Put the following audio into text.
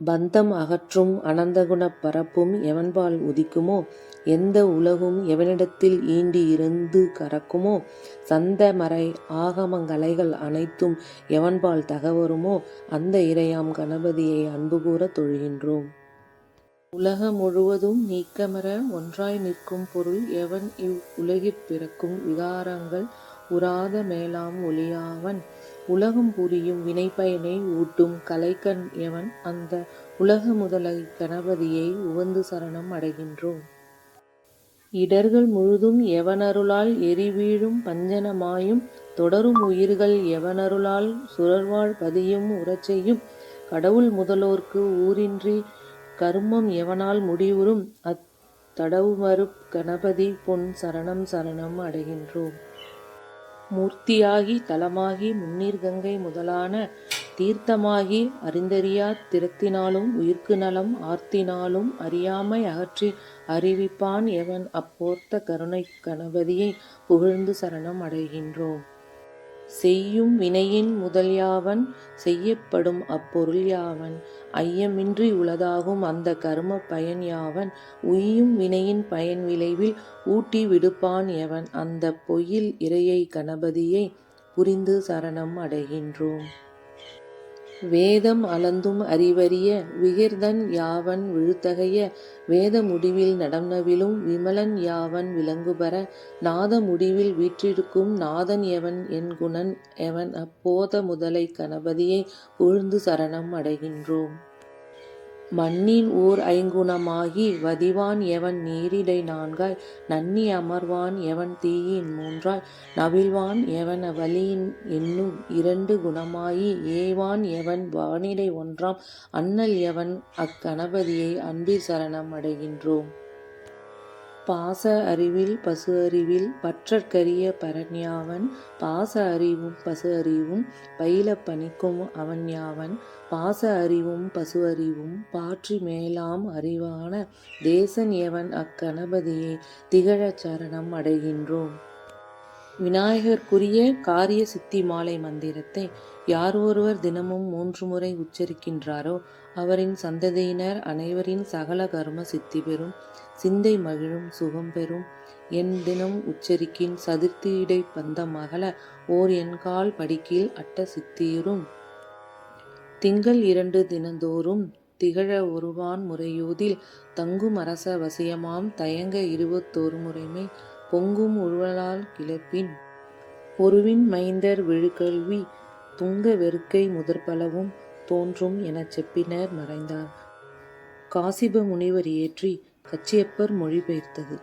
பந்தம் அகற்றும் அனந்தகுணப் பரப்பும் எவன்பால் உதிக்குமோ, எந்த உலகும் எவனிடத்தில் ஈண்டி இருந்து கரக்குமோ, சந்த மறை ஆகமங்கலைகள் அனைத்தும் எவன்பால் தகவருமோ, அந்த இறையாம் கணபதியை அன்புகூரத் தொழுகின்றோம். உலக முழுவதும் நீக்கமற ஒன்றாய் நிற்கும் பொருள் எவன் இவ் உலகிற் பிறக்கும் விகாரங்கள் உறாத மேலாம் ஒளியாவன், உலகம் புரியும் வினைப்பயனை ஊட்டும் கலைக்கண் எவன், அந்த உலக முதலை கணபதியை உவந்து சரணம் அடைகின்றோம். இடர்கள் முழுதும் எவனருளால் எரிவீழும் பஞ்சன மாயும், தொடரும் உயிர்கள் எவனருளால் சுரர்வாழ் பதியும் உறச்செய்யும், கடவுள் முதலோர்க்கு ஊரின்றி கருமம் எவனால் முடிவுறும், தடவுமருப் கணபதி பொன் சரணம் சரணம் அடைகின்றோம். மூர்த்தியாகி தலமாகி முந்நீர் கங்கை முதலான தீர்த்தமாகி அறிந்தறியாத் திறத்தினாலும் உயிர்க்கு நலம் ஆர்த்தினாலும் அறியாமை அகற்றி அறிவிப்பான் எவன், அப்போர்த்த கருணைக் கணபதியை புகழ்ந்து சரணம் அடைகின்றோம். செய்யும் வினையின் முதல் யாவன் செய்யப்படும் அப்பொருள் யாவன், ஐயமின்றி உளதாகும் அந்த கரும பயன் யாவன், உய்யும் வினையின் பயன் விளைவில் ஊட்டி விடுப்பான் எவன், அந்த பொய்யில் இறையை கணபதியை புரிந்து சரணம் அடைகின்றோம். வேதம் அளந்தும் அறிவரிய விகிர்தன் யாவன் விழுத்தகைய, வேத முடிவில் நடம்நவிலும் விமலன் யாவன் விளங்குபர, நாத முடிவில் வீற்றிருக்கும் நாதன் எவன் என் குணன் எவன், அப்போத முதலை கணபதியை புகழ்ந்து சரணம் அடைகின்றோம். மண்ணின் ஓர் ஐங்குணமாகி வதிவான் எவன் நீரிடை நான்காய், நண்ணி அமர்வான் எவன் தீயின் மூன்றாய், நவில்வான் எவன் வளியின் என்னும் இரண்டு குணமாயி, ஏவான் எவன் வானிடை ஒன்றாம் அண்ணல் எவன், அக்கணபதியை அன்பிற் சரணம் அடைகின்றோம். பாச அறிவில் பசு அறிவில் பற்றற்கரிய பரன் யாவன், பாச அறிவும் பசு அறிவும் பயிலப் பணிக்கும் அவன் யாவன், பாச அறிவும் பசு அறிவும் பாற்றி மேலாம் அறிவான தேசன் எவன், அக்கணபதியை திகழச் சரணம் அடைகின்றோம். விநாயகர்க்குரிய காரிய சித்தி மாலை மந்திரத்தை யார் ஒருவர் தினமும் 3 முறை உச்சரிக்கின்றாரோ, அவரின் சந்ததியினர் அனைவரின் சகல கர்ம சித்தி பெறும், சிந்தை மகிழும், சுகம் பெறும். என் தினம் உச்சரிக்கின் சதுர்த்தியிடை பந்தம் அகல, ஓர் எண்கால் படிக்கீழ் அட்ட சித்தியுறும். திங்கள் 2 தினந்தோறும் திகழ ஒருவான் முறையோதில், தங்கும் அரச வசியமாம் தயங்க 21 முறைமை, பொங்கும் உழவலால் கிளப்பின் பொருவின் மைந்தர் விழுக்கல்வி, துங்க வெறுக்கை முதற்பலவும் தோன்றும் எனச் செப்பினர் மறைந்தார். காசிப முனிவர் இயற்றி கச்சியப்பர் மொழிபெயர்த்தது.